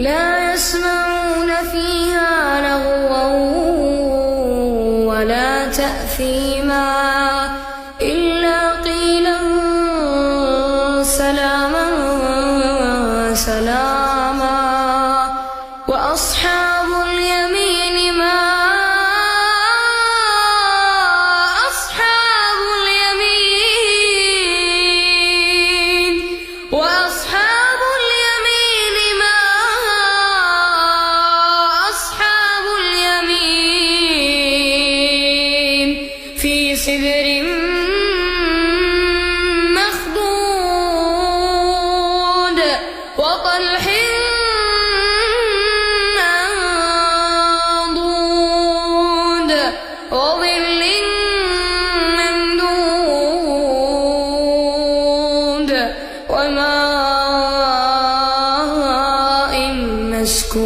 لا يسمعون فيها لغوا ولا تأثيما إلا قيلا سلاما سلاما. وأصحاب اليمين ما أصحاب اليمين وأصحاب اليمين ما أصحاب اليمين في سدر مخضود وطلح منضود وظل ممدود وماء مسكوب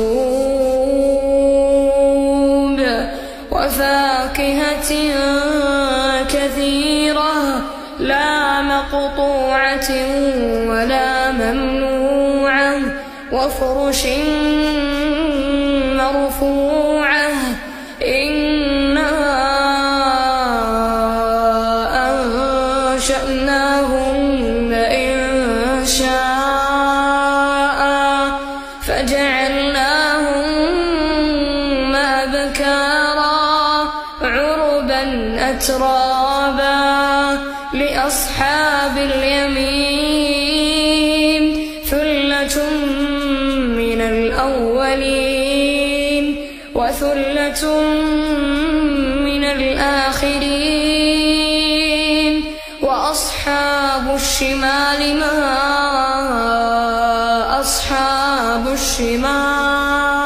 وفاكهة كثيرة لا مقطوعة ولا ممنوعة وفرش مرفوعة إنا أنشأناهن إنشاء فجعلناهن أبكارا عربا أترابا لأصحاب اليمين ثلة من الأولين وثلة من الآخرين. وأصحاب الشمال ما أصحاب الشمال